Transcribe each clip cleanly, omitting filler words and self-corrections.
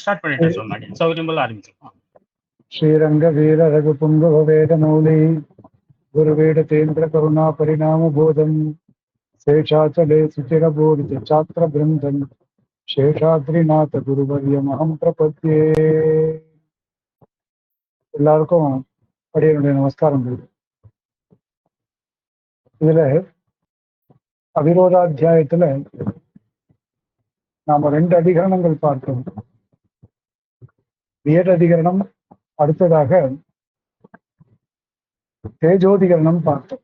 Start பண்ணிட்டேன் சொன்னாடி சௌகரியம் போல ஆரம்பிச்சோம். ஸ்ரீரங்க வீர ரகுபுங்க வேத மௌலி குருவேட தேந்திர கருணா பரிணாம போதம் சேஷாச்சலே சுச்சிரபோதித சாத்திர பிருந்தம் சேஷாத்ரிநாத குருவரியமகம் பிரபத்தியே. எல்லாருக்கும் அடியனுடைய நமஸ்காரங்கள். இதுல அவிரோதாத்தியாயத்துல நாம 2 அதிகரணங்கள் பார்த்தோம். வியட் அதிகரணம், அடுத்ததாக தேஜோதிகரணம் பார்த்தோம்.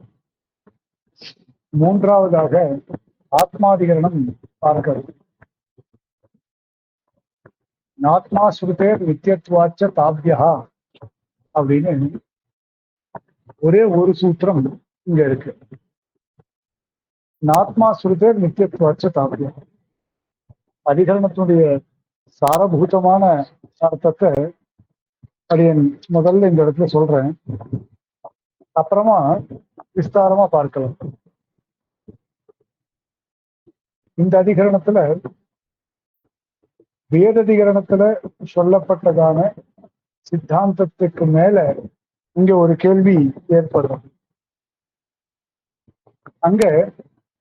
3ஆவதாக ஆத்மாதிகரணம் பார்க்கிறது. நாத்மா ஸ்ருதேர் நித்தியத்வாச்ச தாப்யா அப்படின்னு ஒரே ஒரு சூத்திரம் இங்க இருக்கு. நாத்மா ஸ்ருதேர் நித்தியத்வாச்ச தாப்யா அதிகரணத்தினுடைய சாரபூதமான அர்த்தத்தை அடியன் முதல்ல இந்த இடத்துல சொல்றேன், அப்புறமா விஸ்தாரமா பார்க்கலாம். இந்த அதிகரணத்துல வேததிகரணத்துல சொல்லப்பட்டதான சித்தாந்தத்துக்கு மேல இங்க ஒரு கேள்வி ஏற்படும். அங்க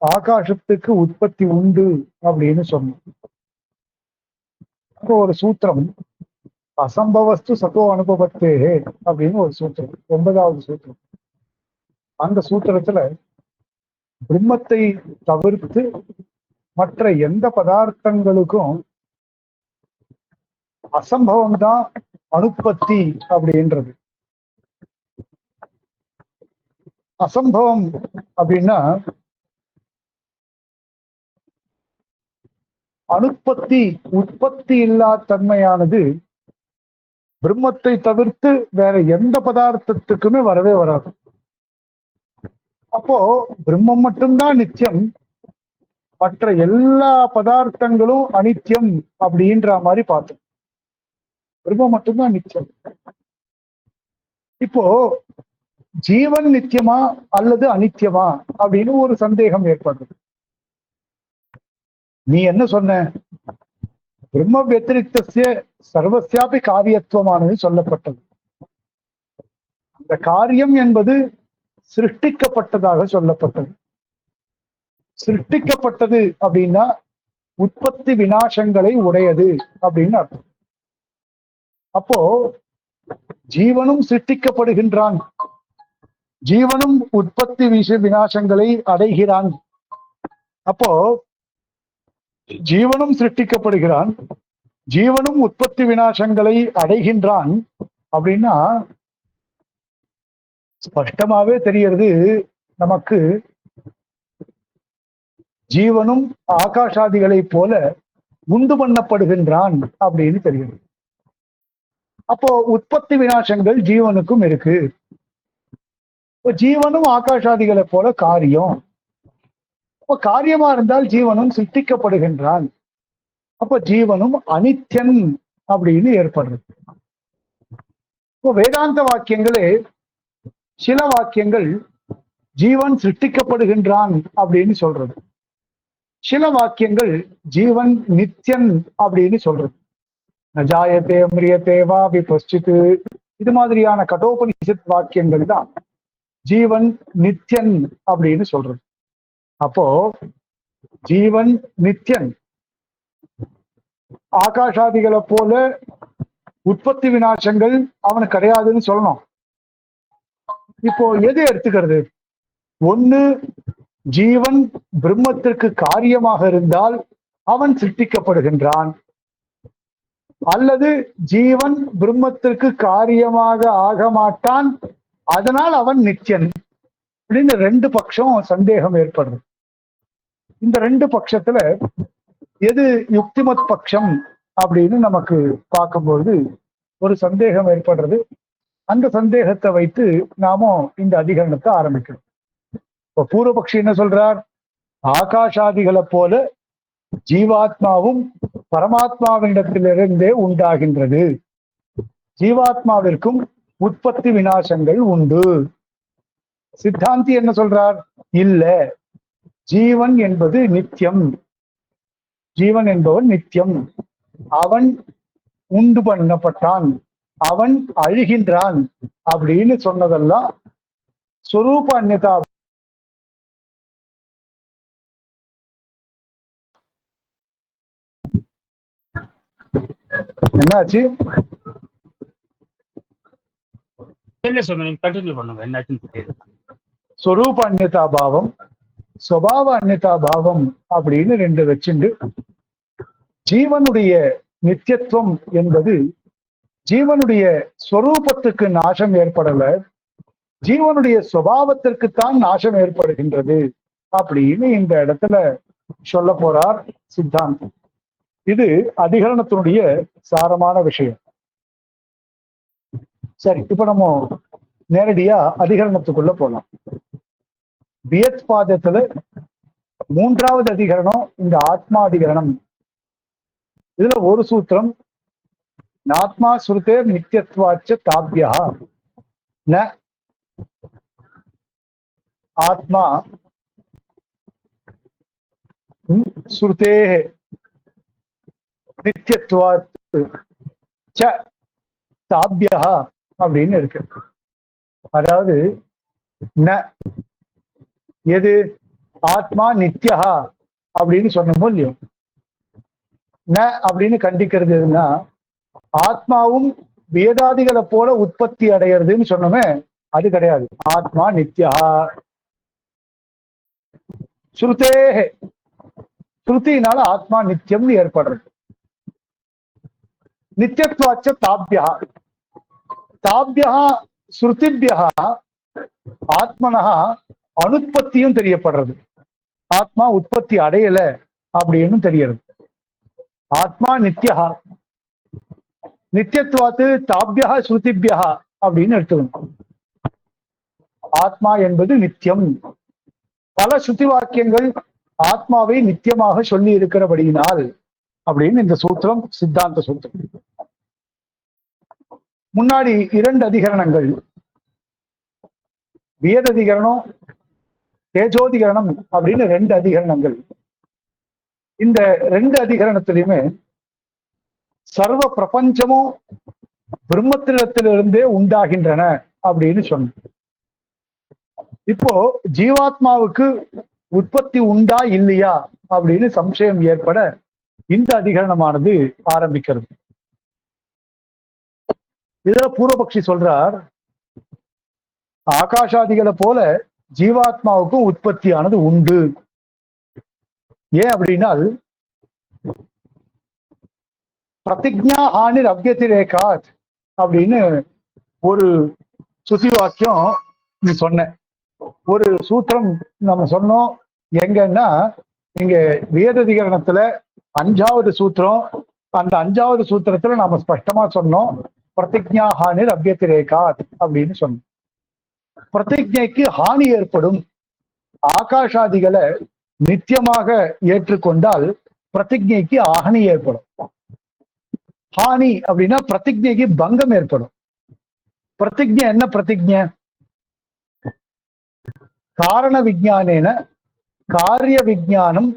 ஆகாசத்துக்கு உற்பத்தி உண்டு அப்படின்னு சொன்னோம். அப்போ ஒரு சூத்திரம் அசம்பவஸ்து சத்தோ அனுபவத்தேகே அப்படின்னு ஒரு சூத்திரம், 9வது சூத்திரம். அந்த சூத்திரத்துல பிரம்மத்தை தவிர்த்து மற்ற எந்த பதார்த்தங்களுக்கும் அசம்பவம் தான் அனுப்பத்தி அப்படின்றது. அசம்பவம் அப்படின்னா அனுப்பத்தி, உற்பத்தி இல்லா தன்மையானது பிரம்மத்தை தவிர்த்து வேற எந்த பதார்த்தத்துக்குமே வரவே வராது. அப்போ பிரம்மம் மட்டும்தான் நித்தியம், மற்ற எல்லா பதார்த்தங்களும் அனித்தியம் அப்படின்ற மாதிரி பார்த்தோம். பிரம்மம் மட்டும்தான் நித்தியம். இப்போ ஜீவன் நித்தியமா அல்லது அனித்தியமா அப்படின்னு ஒரு சந்தேகம் ஏற்படுறது. நீ என்ன சொன்ன? பிரம்ம வத்திரிக்தஸ்ய சர்வஸ்யாபி காரியத்துவமானது சொல்லப்பட்டது. அந்த காரியம் என்பது சிருஷ்டிக்கப்பட்டதாக சொல்லப்பட்டது. சிருஷ்டிக்கப்பட்டது அப்படின்னா உற்பத்தி விநாசங்களை உடையது அப்படின்னு அர்த்தம். அப்போ ஜீவனும் சிருஷ்டிக்கப்படுகின்றான், ஜீவனும் உற்பத்தி விநாசங்களை அடைகிறான். அப்போ ஜீவனும் சிருஷ்டிக்கப்படுகிறான், ஜீவனும் உற்பத்தி விநாசங்களை அடைகின்றான் அப்படின்னா ஸ்பஷ்டமாவே தெரிகிறது நமக்கு, ஜீவனும் ஆகாஷாதிகளை போல உண்டு பண்ணப்படுகின்றான் அப்படின்னு தெரிகிறது. அப்போ உற்பத்தி விநாசங்கள் ஜீவனுக்கும் இருக்கு. ஜீவனும் ஆகாஷாதிகளை போல காரியம். அப்ப காரியமா இருந்தால் ஜீவனும் சிருஷ்டிக்கப்படுகின்றான். அப்ப ஜீவனும் அனித்தியன் அப்படின்னு ஏற்படுறது. இப்போ வேதாந்த வாக்கியங்களே சில வாக்கியங்கள் ஜீவன் சிருஷ்டிக்கப்படுகின்றான் அப்படின்னு சொல்றது, சில வாக்கியங்கள் ஜீவன் நித்தியன் அப்படின்னு சொல்றது. நஜாயத்தே மிரியத்தே வா விபஸ்சித், இது மாதிரியான கட்டோபனிஷத் வாக்கியங்கள் தான் ஜீவன் நித்தியன் அப்படின்னு சொல்றது. அப்போ ஜீவன் நித்தியன், ஆகாஷாதிகளை போல உற்பத்தி விநாசங்கள் அவனுக்கு கிடையாதுன்னு சொல்லணும். இப்போ எது எடுத்துக்கிறது? ஒண்ணு, ஜீவன் பிரம்மத்திற்கு காரியமாக இருந்தால் அவன் சிருஷ்டிக்கப்படுகின்றான், அல்லது ஜீவன் பிரம்மத்திற்கு காரியமாக ஆக மாட்டான், அதனால் அவன் நித்தியன் அப்படின்னு 2 பட்சம் சந்தேகம் ஏற்படுது. இந்த 2 பட்சத்துல எது யுக்திமத் பட்சம் அப்படின்னு நமக்கு பார்க்கும்போது ஒரு சந்தேகம் ஏற்படுறது. அந்த சந்தேகத்தை வைத்து நாம இந்த அதிகரணத்தை ஆரம்பிக்கணும். இப்ப பூர்வபக்ஷி என்ன சொல்றார்? ஆகாஷாதிகளை போல ஜீவாத்மாவும் பரமாத்மாவினிடத்திலிருந்தே உண்டாகின்றது, ஜீவாத்மாவிற்கும் உற்பத்தி விநாசங்கள் உண்டு. சித்தாந்தி என்ன சொல்றார்? இல்ல, ஜீவன் என்பது நித்தியம், ஜீவன் என்பவன் நித்தியம், அவன் உண்டு பண்ணப்பட்டான், அவன் அழிகின்றான் அப்படின்னு சொன்னதெல்லாம் ஸ்வரூப அந்நியதா. என்னாச்சு? கண்டினியூ பண்ணுங்க, என்னாச்சுன்னு தெரியுது. ஸ்வரூப அந்நியதா பாவம், சுபாவ அந்நியதா பாவம் அப்படின்னு ரெண்டு வச்சுண்டு, ஜீவனுடைய நித்தியத்துவம் என்பது ஜீவனுடைய ஸ்வரூபத்துக்கு நாசம் ஏற்படல, ஜீவனுடைய சுபாவத்திற்குத்தான் நாசம் ஏற்படுகின்றது அப்படின்னு இந்த இடத்துல சொல்ல போறார் சித்தாந்தம். இது அதிகரணத்தினுடைய சாரமான விஷயம். சரி, இப்ப நம்ம நேரடியா அதிகரணத்துக்குள்ள போலாம். வியத் பாதத்துல 3வது அதிகரணம் இந்த ஆத்மா அதிகரணம். இதுல ஒரு சூத்திரம், நாத்மா ஸ்ருதே நித்தியத்வாச்ச தாபியா ந ஆத்மா ஸ்ருதே நித்தியத்வாத் ச தாபியா அப்படின்னு இருக்கு. அதாவது ந எது ஆத்மா நித்யா அப்படின்னு சொன்னோமோ இல்லையோ, ந அப்படின்னு கண்டிக்கிறது எதுன்னா, ஆத்மாவும் வேதாதிகளை போல உற்பத்தி அடைகிறதுன்னு சொன்னோமே, அது கிடையாது. ஆத்மா நித்யா. ஸ்ருதே, ஸ்ருதினால ஆத்மா நித்தியம்னு ஏற்படுறது. நித்தியத்வாச்ச தாபியா, தாபியா ஸ்ருதிபியா ஆத்மனா அனுற்பத்தியும் தெரியப்படுறது. ஆத்மா உற்பத்தி அடையல அப்படின்னு தெரியறது. ஆத்மா நித்யா, நித்தியத்வாத்து தாபியா ஸ்ருதிபியா அப்படின்னு எடுத்துக்கணும். ஆத்மா என்பது நித்தியம். பல ஸ்ருதி வாக்கியங்கள் ஆத்மாவை நித்தியமாக சொல்லி இருக்கிறபடியினால் அப்படின்னு இந்த சூத்திரம் சித்தாந்த சூத்திரம். முன்னாடி 2 அதிகரணங்கள், வேததிகரணம் தேஜோதிகரணம் அப்படின்னு 2 அதிகரணங்கள். இந்த 2 அதிகரணத்திலுமே சர்வ பிரபஞ்சமும் பிரம்மத்திடத்திலிருந்தே உண்டாகின்றன அப்படின்னு சொன்ன. இப்போ ஜீவாத்மாவுக்கு உற்பத்தி உண்டா இல்லையா அப்படின்னு சம்சயம் ஏற்பட இந்த அதிகரணமானது ஆரம்பிக்கிறது. இதுல பூர்வபக்ஷி சொல்றார், ஆகாஷாதிகளை போல ஜீவாத்மாவுக்கும் உற்பத்தியானது உண்டு. ஏன் அப்படின்னால், பிரதிஜா ஹானிர் அவ்யதிரேகாத் அப்படின்னு ஒரு சுத்தி வாக்கியம் நீ சொன்ன. ஒரு சூத்திரம் நம்ம சொன்னோம். எங்கன்னா இங்க வேததிகரணத்துல 5வது சூத்திரம், அந்த 5வது சூத்திரத்துல நாம ஸ்பஷ்டமா சொன்னோம், பிரதிஜா ஹானிர் அவ்யதிரேகாத் அப்படின்னு சொன்னோம். பிரதிஜைக்கு ஹானி ஏற்படும். ஆகாஷாதிகளை நித்தியமாக ஏற்றுக்கொண்டால் பிரதிஜைக்கு ஹானி ஏற்படும். ஹானி அப்படின்னா பிரதிஜைக்கு பங்கம் ஏற்படும். பிரதிஜை என்ன? பிரதிஜை காரண விஜானேன காரிய விஜானம்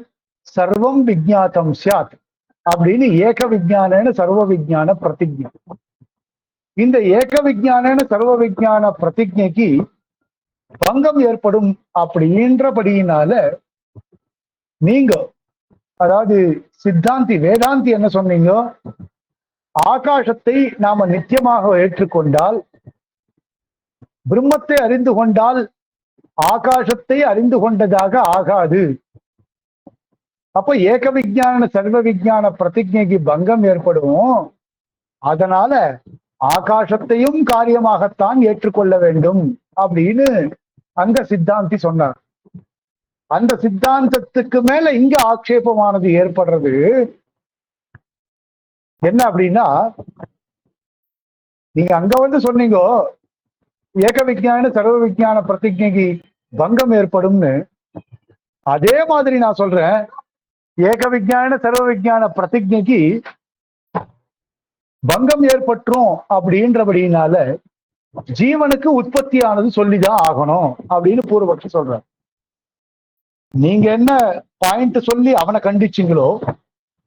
சர்வம் விஜாத்தம் சியாத் அப்படின்னு ஏக விஜானேன சர்வ விஜான பிரதிஜை. இந்த ஏக விஜானேன சர்வ விஜான பிரதிஜைக்கு பங்கம் ஏற்படும் அப்படின்றபடியினால நீங்க, அதாவது சித்தாந்தி வேதாந்தி என்ன சொன்னீங்க, ஆகாசத்தை நாம நித்தியமாக ஏற்றுக்கொண்டால், பிரம்மத்தை அறிந்து கொண்டால் ஆகாசத்தை அறிந்து கொண்டதாக ஆகாது. அப்ப ஏக விஜான சர்வ விஜான பிரதிஜைக்கு பங்கம் ஏற்படும். அதனால ஆகாசத்தையும் காரியமாகத்தான் ஏற்றுக்கொள்ள வேண்டும் அப்படின்னு அங்க சித்தாந்தி சொன்னார். அந்த சித்தாந்தத்துக்கு மேல இங்க ஆக்ஷேபமானது ஏற்படுறது என்ன அப்படின்னா, நீங்க அங்க வந்து சொன்னீங்க ஏக விஜான சர்வ விஜான பிரதிஜைக்கு பங்கம் ஏற்படும்னு. அதே மாதிரி நான் சொல்றேன், ஏக விஜான சர்வ விஜான பிரதிஜைக்கு பங்கம் ஏற்பட்டுரும் அப்படின்றபடினால ஜீவனுக்கு உற்பத்தியானது சொல்லிதான் ஆகணும் அப்படின்னு பூர்வபக்ஷி சொல்ற. நீங்க என்ன பாயிண்ட் சொல்லி அவனை கண்டிச்சீங்களோ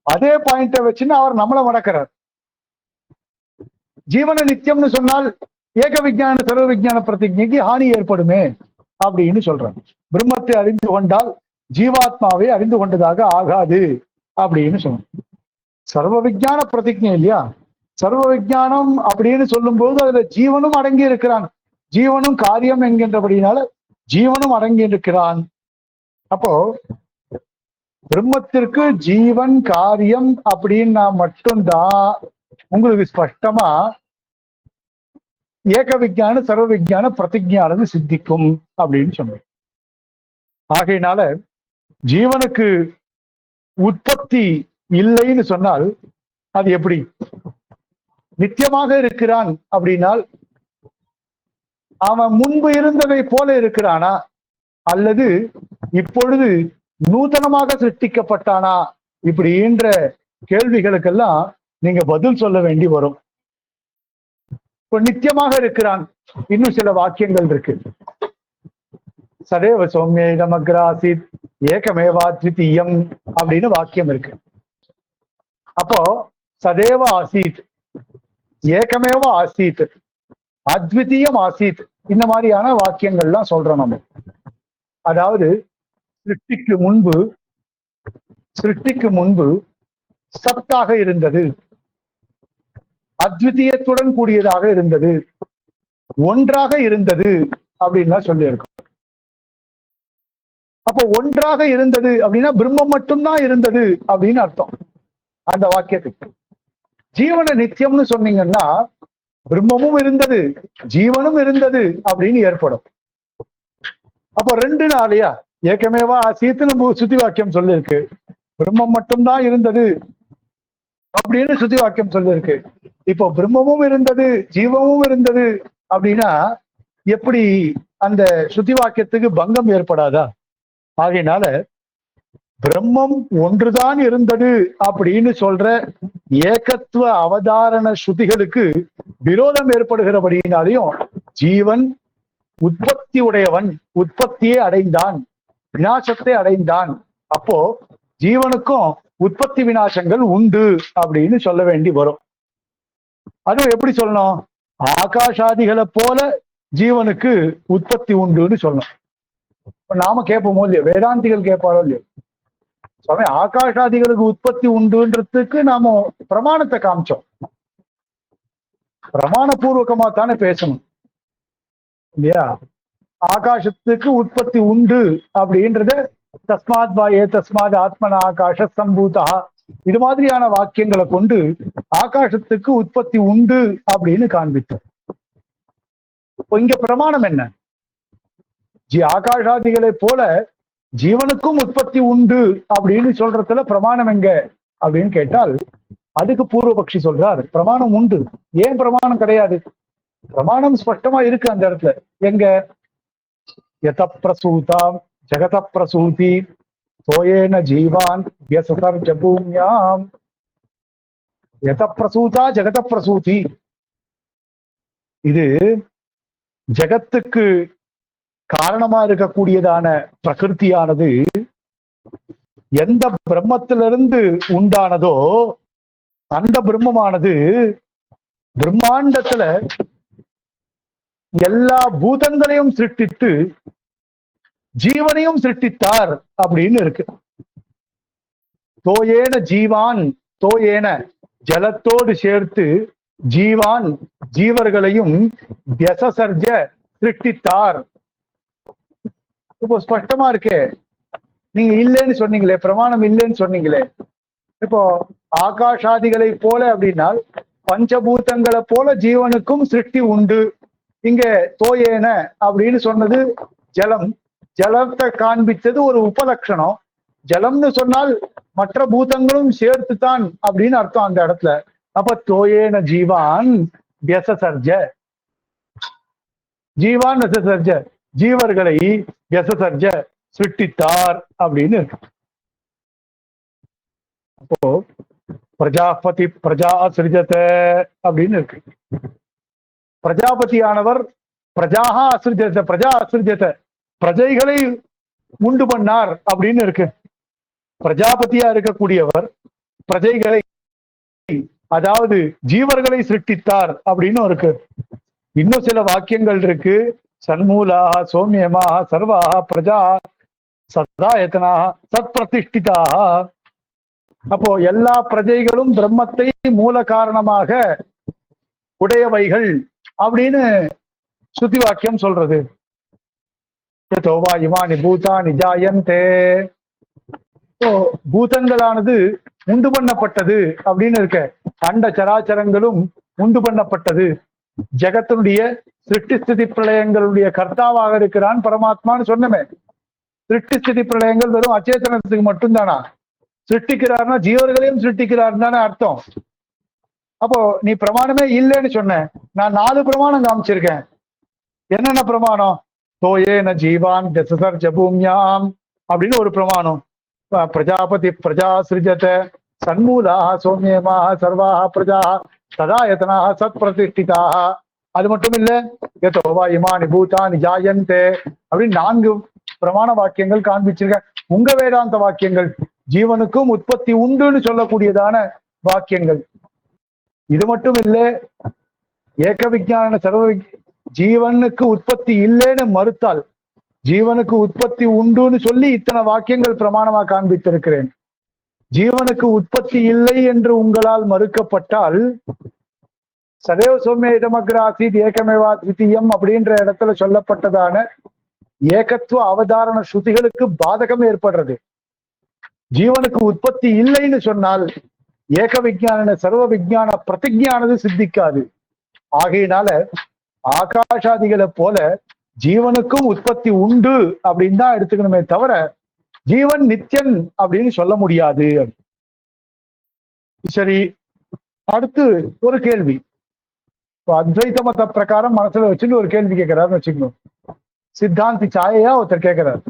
அதே பாயிண்ட வச்சுன்னு அவர் நம்மளை மடக்கிறார். ஜீவன நித்தியம்னு சொன்னால் ஏக விஞ்ஞான சர்வ விஞ்ஞான பிரதிஜைக்கு ஹானி ஏற்படுமே அப்படின்னு சொல்றாங்க. பிரம்மத்தை அறிந்து கொண்டால் ஜீவாத்மாவை அறிந்து கொண்டதாக ஆகாது அப்படின்னு சொன்னோம். சர்வ விஞ்ஞான பிரதிஜை இல்லையா? சர்வ விஞ்ஞானம் அப்படின்னு சொல்லும் போது அதுல ஜீவனும் அடங்கி இருக்கிறான். ஜீவனும் காரியம் என்கின்றபடினால ஜீவனும் அடங்கி இருக்கிறான். அப்போ பிரம்மத்திற்கு ஜீவன் காரியம் அப்படின்னா மட்டும்தான் உங்களுக்கு ஸ்பஷ்டமா ஏக விஞ்ஞான சர்வ விஞ்ஞான பிரதிஜையானது சித்திக்கும் அப்படின்னு சொன்னோம். ஆகையினால ஜீவனுக்கு உற்பத்தி இல்லைன்னு சொன்னால் அது எப்படி? நித்தியமாக இருக்கிறான் அப்படின்னால் அவன் முன்பு இருந்ததை போல இருக்கிறானா அல்லது இப்பொழுது நூதனமாக சிருஷ்டிக்கப்பட்டானா இப்படின்ற கேள்விகளுக்கெல்லாம் நீங்க பதில் சொல்ல வேண்டி வரும். இப்ப நித்தியமாக இருக்கிறான். இன்னும் சில வாக்கியங்கள் இருக்கு. சதேவ சௌமியமக்ராசித் ஏகமேவாத்விதீயம் அப்படின்னு வாக்கியம் இருக்கு. அப்போ சதேவ ஆசீத், ஏகமேவ ஆசீத், அத்விதீயம் ஆசீத், இந்த மாதிரியான வாக்கியங்கள்லாம் சொல்றோம் நம்ம. அதாவது சிருஷ்டிக்கு முன்பு சத்தாக இருந்தது, அத்விதீயத்துடன் கூடியதாக இருந்தது, ஒன்றாக இருந்தது அப்படின்லாம் சொல்லியிருக்கோம். அப்போ ஒன்றாக இருந்தது அப்படின்னா பிரம்மம் மட்டும்தான் இருந்தது அப்படின்னு அர்த்தம் அந்த வாக்கியத்துக்கு. ஜீவன நித்தியம்னு சொன்னீங்கன்னா பிரம்மமும் இருந்தது ஜீவனும் இருந்தது அப்படின்னு ஏற்படும். அப்போ ரெண்டு நாளையா ஏக்கமேவா ஆசீத்துன்னு சுத்தி வாக்கியம் சொல்லிருக்கு, பிரம்மம் மட்டும்தான் இருந்தது அப்படின்னு சுத்தி வாக்கியம் சொல்லிருக்கு. இப்போ பிரம்மமும் இருந்தது ஜீவமும் இருந்தது அப்படின்னா எப்படி அந்த சுத்தி வாக்கியத்துக்கு பங்கம் ஏற்படாதா? ஆகையினால பிரம்மம் ஒன்றுதான் இருந்தது அப்படின்னு சொல்ற ஏகத்துவ அவதாரண ஸ்ருதிகளுக்கு விரோதம் ஏற்படுகிறபடினாலையும் ஜீவன் உற்பத்தி உடையவன், உற்பத்தியை அடைந்தான், விநாசத்தை அடைந்தான். அப்போ ஜீவனுக்கும் உற்பத்தி விநாசங்கள் உண்டு அப்படின்னு சொல்ல வேண்டி வரும். அதுவும் எப்படி சொல்லணும்? ஆகாஷாதிகளை போல ஜீவனுக்கு உற்பத்தி உண்டுன்னு சொல்லணும். நாம கேட்போமோ இல்லையோ, வேதாந்திகள் கேட்பாரோ இல்லையோ, சுவாமி ஆகாஷாதிகளுக்கு உற்பத்தி உண்டுன்றதுக்கு நாம பிரமாணத்தை காமிச்சோம். பிரமாண பூர்வகமா தானே பேசணும் இல்லையா? ஆகாசத்துக்கு உற்பத்தி உண்டு அப்படின்றத தஸ்மாத் வாயே தஸ்மாத் ஆத்மன ஆகாஷ சம்பூதா இது மாதிரியான வாக்கியங்களை கொண்டு ஆகாசத்துக்கு உற்பத்தி உண்டு அப்படின்னு காண்பித்தோம். இங்க பிரமாணம் என்ன? ஆகாஷாதிகளை போல ஜீவனுக்கும் உற்பத்தி உண்டு அப்படின்னு சொல்றதுல பிரமாணம் எங்க அப்படின்னு கேட்டால் அதுக்கு பூர்வபக்ஷி சொல்றார் பிரமாணம் உண்டு. ஏன் பிரமாணம் கிடையாது? பிரமாணம் ஸ்பஷ்டமா இருக்கு அந்த இடத்துல. எங்க? யத பிரசூதாம் ஜெகத பிரசூதி சோயேன ஜீவான் வியசர்ஜ பூமியாம். யத பிரசூதா ஜெகத பிரசூதி, இது ஜெகத்துக்கு காரணமா இருக்கக்கூடியதான பிரகிருதியானது எந்த பிரம்மத்திலிருந்து உண்டானதோ அந்த பிரம்மமானது பிரம்மாண்டத்துல எல்லா பூதங்களையும் சிருஷ்டித்து ஜீவனையும் சிருஷ்டித்தார் அப்படின்னு இருக்கு. தோயேன ஜீவான், தோயேன ஜலத்தோடு சேர்த்து ஜீவான் ஜீவர்களையும் வியசர்ஜ சிருஷ்டித்தார். இப்போ ஸ்பஷ்டமா இருக்கே. நீங்க இல்லைன்னு சொன்னீங்களே, பிரமாணம் இல்லைன்னு சொன்னீங்களே. இப்போ ஆகாஷாதிகளை போல அப்படின்னா பஞ்சபூதங்களை போல ஜீவனுக்கும் சிருஷ்டி உண்டு. இங்க தோயேன அப்படின்னு சொன்னது ஜலம், ஜலத்தை காண்பித்தது ஒரு உபலட்சணம். ஜலம்னு சொன்னால் மற்ற பூதங்களும் சேர்த்துத்தான் அப்படின்னு அர்த்தம் அந்த இடத்துல. அப்ப தோயேன ஜீவான் வியசர்ஜ, ஜீவான் வியசர்ஜ, ஜீவர்களை வியசர்ஜ சிருஷ்டித்தார் அப்படின்னு இருக்கு. அப்போ பிரஜாபதி பிரஜா சிருஜத அப்படின்னு இருக்கு. பிரஜாபதியானவர் பிரஜாஹா அசிருஜத, பிரஜா அசிருஜத, பிரஜைகளை உண்டு பண்ணார் அப்படின்னு இருக்கு. பிரஜாபதியா இருக்கக்கூடியவர் பிரஜைகளை அதாவது ஜீவர்களை சிருஷ்டித்தார் அப்படின்னு இருக்கு. இன்னும் சில வாக்கியங்கள் இருக்கு. சண்மூலாக சௌமியமாக சர்வாக பிரஜா சதாயத்தனாக சத் பிரதிஷ்டிதாக. அப்போ எல்லா பிரஜைகளும் பிரம்மத்தை மூல காரணமாக உடையவைகள் அப்படின்னு ஸ்ருதி வாக்கியம் சொல்றது. யதோவா இமானி பூதானி ஜாயந்தே. பூதங்களானது உண்டு பண்ணப்பட்டது அப்படின்னு இருக்க. அண்ட சராச்சரங்களும் உண்டு பண்ணப்பட்டது. ஜெகத்தினுடைய சிருஷ்டி ஸ்திதி பிரளயங்களுடைய கர்த்தாவாக இருக்கிறான் பரமாத்மான்னு சொன்னமே. சிருஷ்டி ஸ்திதி பிரளயங்கள் வெறும் அச்சேதனத்துக்கு மட்டும்தானா? சிருஷ்டிக்கிறார்னா ஜீவர்களையும் சிருஷ்டிக்கிறார் தானே அர்த்தம். அப்போ நீ பிரமாணமே இல்லைன்னு சொன்ன. நான் 4 பிரமாணம் காமிச்சிருக்கேன். என்னென்ன பிரமாணம்? தோயேன ஜீவான் தசசர் ஜபூமியாம் அப்படின்னு ஒரு பிரமாணம். பிரஜாபதி பிரஜா சிருஜத சண்மூலாக சௌமியமாக சர்வாக பிரஜா சதாயத்தனாக சத் பிரதிஷ்டிதாக. அது மட்டும் இல்ல, யதோவா இமானி பூதானி ஜாயந்தே அப்படின்னு 4 பிரமாண வாக்கியங்கள் காண்பிச்சிருக்க. உங்க வேதாந்த வாக்கியங்கள் ஜீவனுக்கும் உற்பத்தி உண்டுன்னு சொல்லக்கூடியதான வாக்கியங்கள். இது மட்டும் இல்ல, ஏக விஞ்ஞான சர்வ ஜீவனுக்கு உற்பத்தி இல்லைன்னு மறுத்தால் ஜீவனுக்கு உற்பத்தி உண்டுன்னு சொல்லி இத்தனை வாக்கியங்கள் பிரமாணமா காண்பித்திருக்கிறேன். ஜீவனுக்கு உற்பத்தி இல்லை என்று உங்களால் மறுக்கப்பட்டால் சதேவ சௌமிய இதமக்ராசித் ஏகமேவா திவிதீயம் அப்படின்ற இடத்துல சொல்லப்பட்டதான ஏகத்துவ அவதாரண ஸ்ருதிகளுக்கு பாதகம் ஏற்படுறது. ஜீவனுக்கு உற்பத்தி இல்லைன்னு சொன்னால் ஏக விஞ்ஞான சர்வ விஞ்ஞான பிரதிஜானது சித்திக்காது. ஆகையினால ஆகாஷாதிகளை போல ஜீவனுக்கும் உற்பத்தி உண்டு அப்படின்னு தான் எடுத்துக்கணுமே தவிர ஜீவன் நித்தியன் அப்படின்னு சொல்ல முடியாது. சரி, அடுத்து ஒரு கேள்வி. அத்வைத மத பிரகாரம் மனசுல வச்சுட்டு ஒரு கேள்வி கேட்கிறாருன்னு வச்சுக்கணும். சித்தாந்தி சாயையா ஒருத்தர் கேட்கிறார்.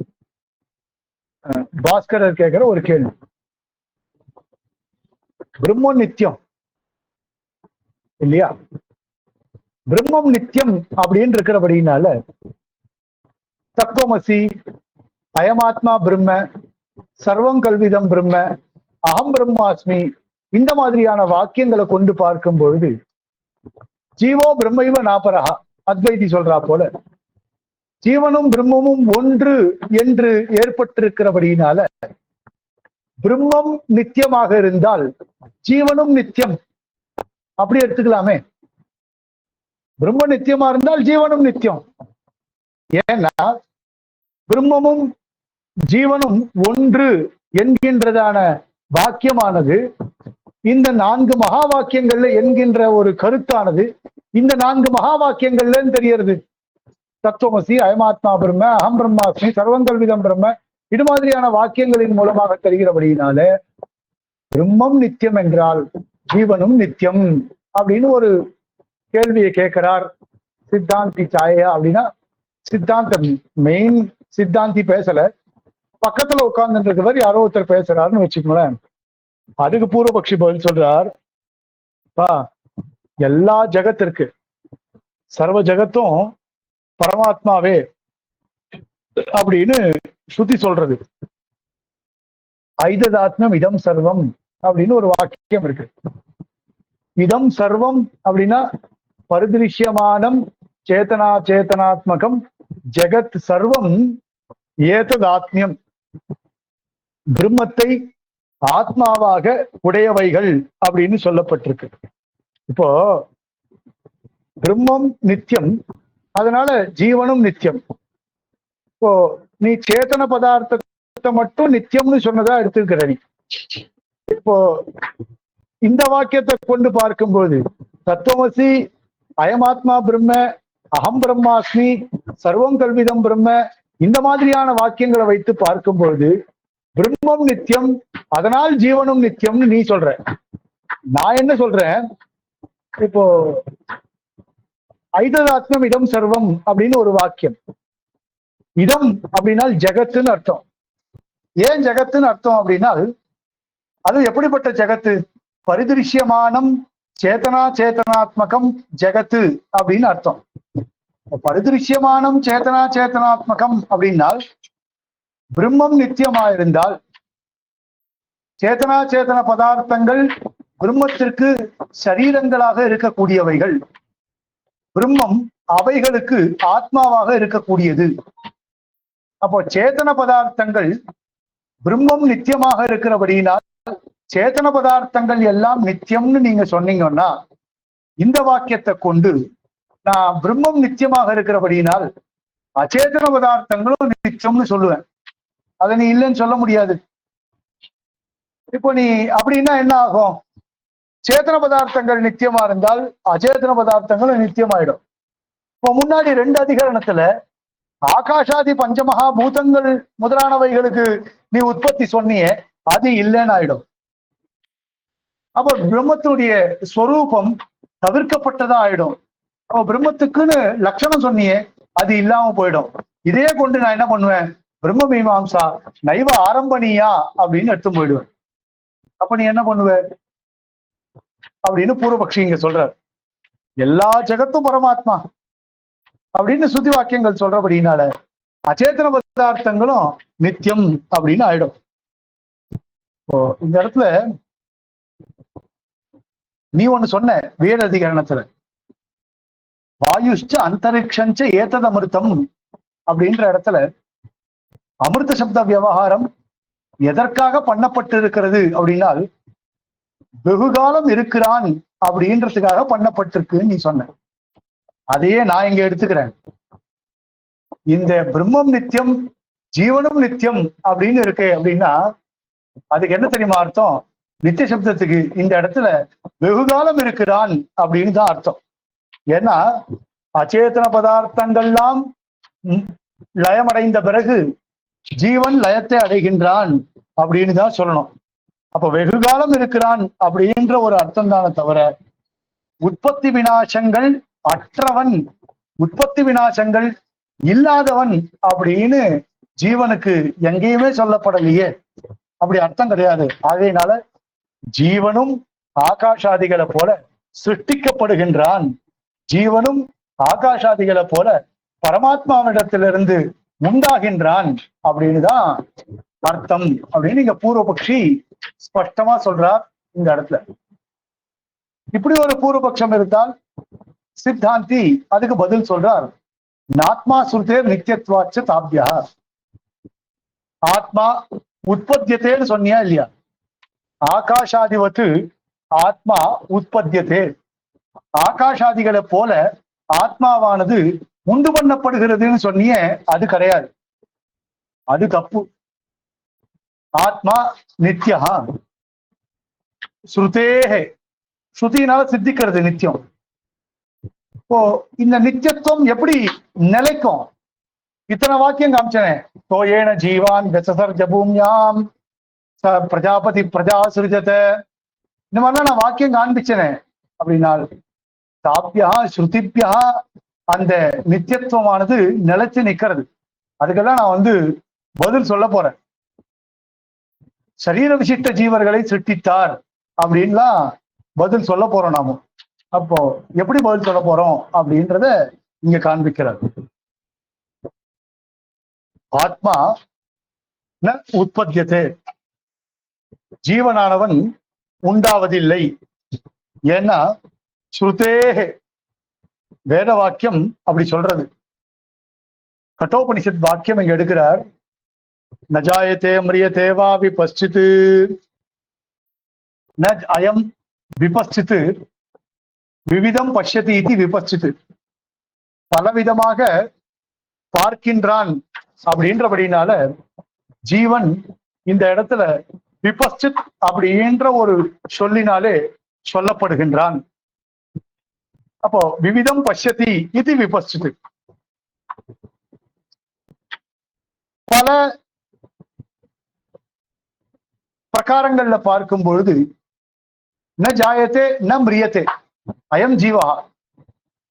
பாஸ்கரர் கேட்கிற ஒரு கேள்வி. பிரம்மம் நித்தியம் இல்லையா? பிரம்மம் நித்தியம் அப்படின்னு இருக்கிறபடினால தத்துவமசி, அயமாத்மா பிரம்ம, சர்வம் கல்விதம் பிரம்ம, அகம் பிரம்மாஸ்மி இந்த மாதிரியான வாக்கியங்களை கொண்டு பார்க்கும் பொழுது ஜீவோ பிரம்மைவ நாபரஹா அத்வைதி சொல்றா போல ஜீவனும் பிரம்மமும் ஒன்று என்று ஏற்பட்டிருக்கிறபடினால பிரம்மம் நித்தியமாக இருந்தால் ஜீவனும் நித்தியம் அப்படி எடுத்துக்கலாமே. பிரம்ம நித்தியமா இருந்தால் ஜீவனும் நித்தியம். ஏன்னா பிரம்மமும் ஜீவனும் ஒன்று என்கின்றதான வாக்கியமானது இந்த 4 மகா வாக்கியங்கள்ல என்கின்ற ஒரு கருத்தானது இந்த 4 மகா வாக்கியங்கள்ல தெரியறது. தத்துவமசி, அயமாத்மா பிரம்ம, அகம் பிரம்மாஸ்மி, சர்வங்கல்விதம் பிரம்ம இது மாதிரியான வாக்கியங்களின் மூலமாக தெரிகிறபடியினால பிரம்மம் நித்தியம் என்றால் ஜீவனும் நித்தியம் அப்படின்னு ஒரு கேள்வியை கேட்கிறார் சித்தாந்தி சாயா. அப்படின்னா சித்தாந்தம் மெயின் சித்தாந்தி பேசல, பக்கத்துல உட்கார்ந்துன்றவர் யாரோ ஒருத்தர் பேசுறாருன்னு வச்சுக்கோங்களேன். அதுக்கு பூர்வபக்ஷி பதில் சொல்றார், எல்லா ஜகத்திற்கு சர்வ ஜகத்தும் பரமாத்மாவே அப்படின்னு ஸ்ருதி சொல்றது. ஐததாத்மம் இதம் சர்வம் அப்படின்னு ஒரு வாக்கியம் இருக்கு. இதம் சர்வம் அப்படின்னா பரிதிருஷ்யமானம் சேதனா சேதனாத்மகம் ஜெகத் சர்வம் ஏததாத்மியம் பிரம்மத்தை ஆத்மாவாக உடையவைகள் அப்படின்னு சொல்லப்பட்டிருக்கு. இப்போ பிரம்மம் நித்தியம், அதனால ஜீவனும் நித்தியம். இப்போ நீ சேத்தன பதார்த்தத்தை மட்டும் நித்தியம்னு சொன்னதா எடுத்துக்கிற நீ. இப்போ இந்த வாக்கியத்தை கொண்டு பார்க்கும்போது தத்துவமசி, அயமாத்மா பிரம்ம, அகம் பிரம்மாஸ்மி, சர்வம் கல்விதம் பிரம்ம இந்த மாதிரியான வாக்கியங்களை வைத்து பார்க்கும்போது பிரம்மம் நித்தியம், அதனால் ஜீவனும் நித்தியம்னு நீ சொல்ற. நான் என்ன சொல்றேன், இப்போ ஐததாத்மம் இதம் சர்வம் அப்படின்னு ஒரு வாக்கியம். இதம் அப்படின்னால் ஜெகத்துன்னு அர்த்தம். ஏன் ஜெகத்துன்னு அர்த்தம் அப்படின்னால் அது எப்படிப்பட்ட ஜெகத்து? பரிதிருஷ்யமானம் சேதனா சேதனாத்மகம் ஜெகத்து அப்படின்னு அர்த்தம். பரிதிருஷ்யமானம் சேதனா சேதனாத்மகம் அப்படின்னால் பிரம்மம் நித்தியமா இருந்தால் சேதனா சேதன பதார்த்தங்கள் பிரம்மத்திற்கு சரீரங்களாக இருக்கக்கூடியவைகள், பிரம்மம் அவைகளுக்கு ஆத்மாவாக இருக்கக்கூடியது. அப்போ சேத்தன பதார்த்தங்கள் பிரம்மம் நித்தியமாக இருக்கிறபடியினால் சேத்தன பதார்த்தங்கள் எல்லாம் நித்தியம்னு நீங்க சொன்னீங்கன்னா, இந்த வாக்கியத்தை கொண்டு நான் பிரம்மம் நித்தியமாக இருக்கிறபடியினால் அச்சேதன பதார்த்தங்களும் நித்தியம்னு சொல்லுவேன். அதை நீ இல்லைன்னு சொல்ல முடியாது. இப்போ நீ அப்படின்னா என்ன ஆகும்? சேத்தன பதார்த்தங்கள் நித்தியமா இருந்தால் அச்சேதன பதார்த்தங்களும் நித்தியமாயிடும். இப்போ முன்னாடி 2 அதிகரணத்துல ஆகாஷாதி பஞ்சமகா பூதங்கள் முதலானவைகளுக்கு நீ உற்பத்தி சொன்னியே, அது இல்லைன்னு ஆயிடும். அப்போ பிரம்மத்துடைய ஸ்வரூபம் தவிர்க்கப்பட்டதா ஆயிடும். அப்போ பிரம்மத்துக்குன்னு லட்சணம் சொன்னியே, அது இல்லாம போயிடும். இதே கொண்டு நான் என்ன பண்ணுவேன்? பிரம்ம மீமாம்சா நைவ ஆரம்பணியா அப்படின்னு எடுத்து போயிடுவேன். அப்ப நீ என்ன பண்ணுவ அப்படின்னு பூர்வபக்ஷி இங்க சொல்றார். எல்லா ஜெகத்தும் பரமாத்மா அப்படின்னு சுத்தி வாக்கியங்கள் சொல்றபடினால அச்சேதன பதார்த்தங்களும் நித்தியம் அப்படின்னு ஆயிடும். இப்போ இந்த இடத்துல நீ ஒண்ணு சொன்ன வேத அதிகரணத்துல, வாயுஷ்ச அந்தரிக்ஷஞ்ச ஏத்தது அமிர்தம் அப்படின்ற இடத்துல அமிர்த சப்த விவகாரம் எதற்காக பண்ணப்பட்டு இருக்கிறது அப்படின்னால், வெகுகாலம் இருக்கிறான் அப்படின்றதுக்காக பண்ணப்பட்டிருக்குன்னு நீ சொன்ன. அதையே நான் இங்க எடுத்துக்கிறேன். இந்த பிரம்மம் நித்தியம் ஜீவனும் நித்தியம் அப்படின்னு இருக்கு அப்படின்னா அதுக்கு என்ன தெரியுமா அர்த்தம்? நித்திய சப்தத்துக்கு இந்த இடத்துல வெகுகாலம் இருக்கிறான் அப்படின்னு தான் அர்த்தம். ஏன்னா அச்சேதன பதார்த்தங்கள்லாம் லயமடைந்த பிறகு ஜீவன் லயத்தை அடைகின்றான் அப்படின்னு தான் சொல்லணும். அப்ப வெகுகாலம் இருக்கிறான் அப்படின்ற ஒரு அர்த்தம் தானே தவிர உற்பத்தி விநாசங்கள் அற்றவன், உற்பத்தி விநாசங்கள் இல்லாதவன் அப்படின்னு ஜீவனுக்கு எங்கேயுமே சொல்லப்படலையே. அப்படி அர்த்தம் கிடையாது. ஆகையினால ஜீவனும் ஆகாஷாதிகளை போல சிருஷ்டிக்கப்படுகின்றான், ஜீவனும் ஆகாஷாதிகளை போல பரமாத்மாவிடத்திலிருந்து உண்டாகின்றான் அப்படின்னு தான் அர்த்தம் அப்படின்னு இங்க பூர்வபக்ஷி ஸ்பஷ்டமா சொல்றார் இந்த இடத்துல. இப்படி ஒரு பூர்வபக்ஷம் இருந்தால் சித்தாந்தி அதுக்கு பதில் சொல்றார். நாத்மா சுருத்தேர் நித்தியத்வாச்ச தாபியா. ஆத்மா உற்பத்தியத்தேன்னு சொன்னியா இல்லையா? ஆகாஷாதிவத்து ஆத்மா உற்பத்தியத்தே. ஆகாஷாதிகளை போல ஆத்மாவானது உண்டு பண்ணப்படுகிறதுன்னு சொன்னியே, அது கிடையாது, அது தப்பு. ஆத்மா நித்யா ஸ்ருதேஹே, ஸ்ருதினால சித்திக்கிறது நித்தியம். இப்போ இந்த நித்தியத்துவம் எப்படி நிலைக்கும்? இத்தனை வாக்கியம் காமிச்சனே, தோயேன ஜீவான் வெசசர்ஜ பூமியாம் பிரஜாபதி பிரஜா சிருஜத, இந்த மாதிரிலாம் நான் வாக்கியம் காண்பிச்சனே. அப்படின்னால் தாப்பியா ஸ்ருதிப்பியா அந்த நித்தியத்துவமானது நிலைச்சு நிக்கிறது. அதுக்கெல்லாம் நான் பதில் சொல்ல போறேன். சரீர விசிஷ்ட ஜீவர்களை சிருஷ்டித்தார் அப்படின்லாம் பதில் சொல்ல போறோம் நாம. அப்போ எப்படி பதில் சொல்ல போறோம் அப்படின்றத இங்க காண்பிக்கிறார். ஆத்மா ந உற்பத்தியதே, ஜீவனானவன் உண்டாவதில்லை. ஏன்னா ஸ்ருதே, வேத வாக்கியம் அப்படி சொல்றது. கட்டோபனிஷத் வாக்கியம் இங்க எடுக்கிறார். நஜாயத்தே மிரியதே வா விபஸ்சித், ந அயம் விபஸ்சித் விவிதம் பஷ்யதி இது விபஸ்சித். பலவிதமாக பார்க்கின்றான் அப்படின்றபடினால ஜீவன் இந்த இடத்துல விபஸ்சித் அப்படின்ற ஒரு சொல்லினாலே சொல்லப்படுகின்றான். அப்போ விவிதம் பஷ்யதி இது விபஸ்சித். பல பிரகாரங்கள்ல பார்க்கும் பொழுது ந ஜாயத்தே ந மிரியத்தே அயம் ஜீவா,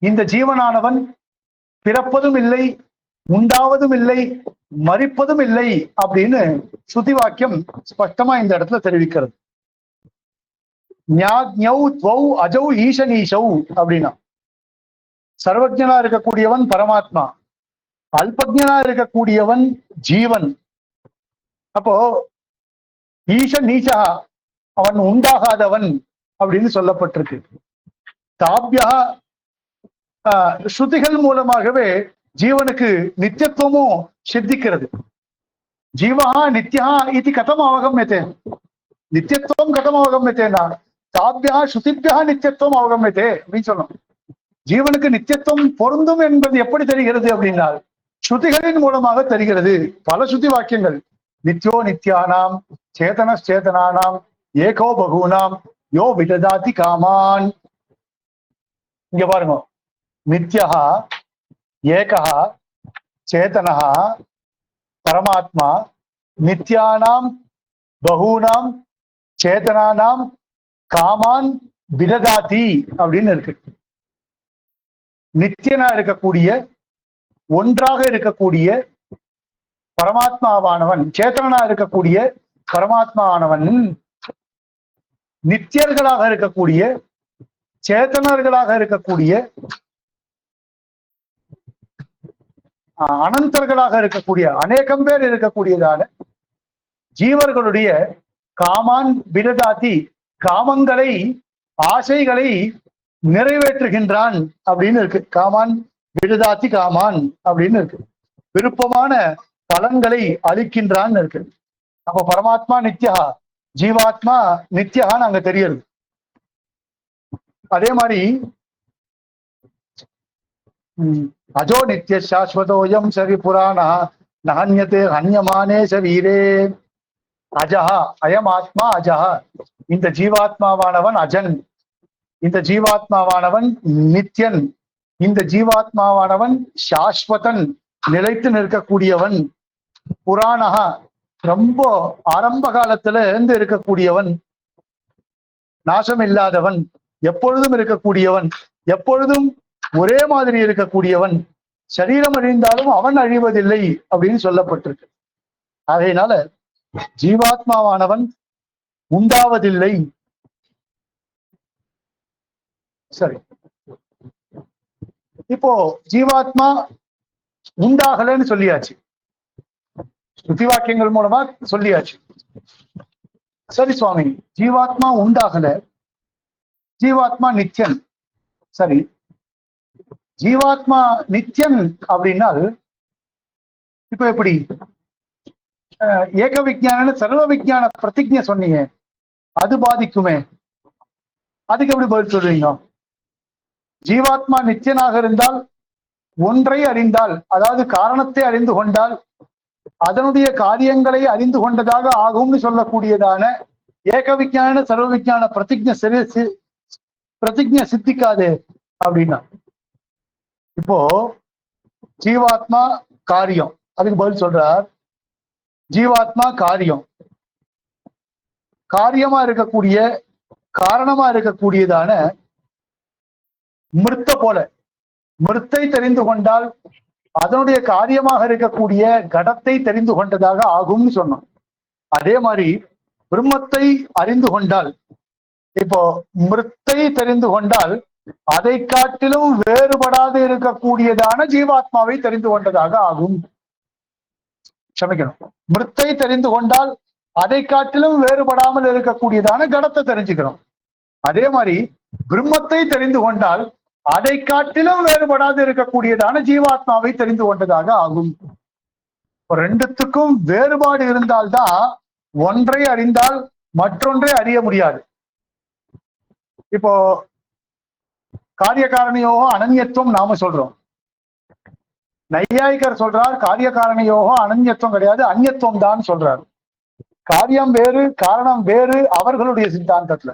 இந்த ஜீவனானவன் பிறப்பதும் இல்லை, உண்டாவதும் இல்லை, மரிப்பதும் இல்லை அப்படின்னு ஸ்ருதி வாக்கியம் ஸ்பஷ்டமா இந்த இடத்துல தெரிவிக்கிறது. ஞாக்ஞௌ த்வௌ அஜௌ ஈசனீஷௌ அப்படின்னா, சர்வஜனா இருக்கக்கூடியவன் பரமாத்மா, அல்பஜனா இருக்கக்கூடியவன் ஜீவன். அப்போ ஈசன் நீச்சா, அவன் உண்டாகாதவன் அப்படின்னு சொல்லப்பட்டிருக்கு. தாபியா ஸ்ருதிகள் மூலமாகவே ஜீவனுக்கு நித்தியத்துவமும் சித்திக்கிறது. ஜீவா நித்யா இது கதம் அவகமியதே, நித்தியத்துவம் கதம் அவகமியதேனா தாபியா ஸ்ருதிபியா நித்தியத்துவம் அவகமியதே அப்படின்னு சொல்லணும். ஜீவனுக்கு நித்தியத்துவம் பொருந்தும் என்பது எப்படி தெரிகிறது அப்படின்னா ஸ்ருதிகளின் மூலமாக தெரிகிறது. பல ஸ்ருதி வாக்கியங்கள், நித்யோ நித்யானாம் சேதனச்சேதனானாம் ஏகோ பகூனாம் யோ விததாதி காமான். இங்க பாருங்க, நித்யா ஏகா சேதனா பரமாத்மா நித்யானாம் பகூனாம் சேதனானாம் காமான் விததாதி அப்படின்னு இருக்கு. நித்தியனா இருக்கக்கூடிய, ஒன்றாக இருக்கக்கூடிய பரமாத்மாவானவன், சேத்தனா இருக்கக்கூடிய பரமாத்மாவானவன் நித்தியர்களாக இருக்கக்கூடிய, சேத்தனர்களாக இருக்கக்கூடிய, அனந்தர்களாக இருக்கக்கூடிய, அநேகம் பேர் இருக்கக்கூடியதான ஜீவர்களுடைய காமான் விததாதி, காமங்களை ஆசைகளை நிறைவேற்றுகின்றான் அப்படின்னு இருக்கு. காமான் விததாதி காமான் அப்படின்னு இருக்கு. விருப்பமான பலன்களை அளிக்கின்றான் இருக்கு. அப்ப பரமாத்மா நித்யா, ஜீவாத்மா நித்யான்னு அங்க தெரியுது. அதே மாதிரி அஜோ நித்ய சாஸ்வதோயம் சரி புராணா நஹன்யதே ஹன்யமானே சரீரே. அஜஹா, அயம் ஆத்மா அஜஹா, இந்த ஜீவாத்மாவானவன் அஜன், இந்த ஜீவாத்மாவானவன் நித்யன், இந்த ஜீவாத்மாவானவன் சாஸ்வதன், நிலைத்து நிற்கக்கூடியவன். புராணஹா, ரொம்ப ஆரம்ப காலத்துல இருந்து இருக்கக்கூடியவன். நாசம் இல்லாதவன், எப்பொழுதும் இருக்கக்கூடியவன், எப்பொழுதும் ஒரே மாதிரி இருக்கக்கூடியவன். சரீரம் அழிந்தாலும் அவன் அழிவதில்லை அப்படின்னு சொல்லப்பட்டிருக்கு. அதனால ஜீவாத்மாவானவன் உண்டாவதில்லை. சரி, இப்போ ஜீவாத்மா உண்டாகலன்னு சொல்லியாச்சு, ஸ்ருதி வாக்கியங்கள் மூலமா சொல்லியாச்சு. சரி சுவாமி, ஜீவாத்மா உண்டாகல, ஜீவாத்மா நித்யன். சரி, ஜீவாத்மா நித்யன் அப்படின்னால் இப்ப எப்படி ஏக விஞ்ஞான சர்வ விஞ்ஞான பிரதிஜை சொன்னீங்க, அது பாதிக்குமே, அதுக்கு எப்படி பதில் சொல்றீங்க? ஜீவாத்மா நித்தியனாக இருந்தால், ஒன்றை அறிந்தால், அதாவது காரணத்தை அறிந்து கொண்டால் அதனுடைய காரியங்களை அறிந்து கொண்டதாக ஆகும்னு சொல்லக்கூடியதான ஏக விஞ்ஞான சர்வ விஞ்ஞான பிரதிஜை சித்திக்காது அப்படின்னா, இப்போ ஜீவாத்மா காரியம், அதுக்கு பதில் சொல்றார். ஜீவாத்மா காரியம், காரியமா இருக்கக்கூடிய, காரணமா இருக்கக்கூடியதான மிருத்த போல, மிருத்தை தெரிந்து கொண்டால் அதனுடைய காரியமாக இருக்கக்கூடிய கடத்தை தெரிந்து கொண்டதாக ஆகும்னு சொன்னோம். அதே மாதிரி பிரம்மத்தை அறிந்து கொண்டால், இப்போ மிருத்தை தெரிந்து கொண்டால் அதை காட்டிலும் வேறுபடாது இருக்கக்கூடியதான ஜீவாத்மாவை தெரிந்து கொண்டதாக ஆகும். க்ஷமிக்கணும், மிருத்தை தெரிந்து கொண்டால் அதை காட்டிலும் வேறுபடாமல் இருக்கக்கூடியதான கடத்தை தெரிஞ்சுக்கிறோம். அதே மாதிரி பிரம்மத்தை தெரிந்து கொண்டால் அதை காட்டிலும் வேறுபடாது இருக்கக்கூடியதான ஜீவாத்மாவை தெரிந்து கொண்டதாக ஆகும். ரெண்டுத்துக்கும் வேறுபாடு இருந்தால்தான் ஒன்றை அறிந்தால் மற்றொன்றை அறிய முடியாது. இப்போ காரிய காரணியோகம் அனன்யத்துவம் நாம சொல்றோம். நையாயிகர் சொல்றார் காரிய காரணியோகம் அனன்யத்துவம் கிடையாது, அந்நியத்துவம் தான் சொல்றார். காரியம் வேறு காரணம் வேறு அவர்களுடைய சித்தாந்தத்துல.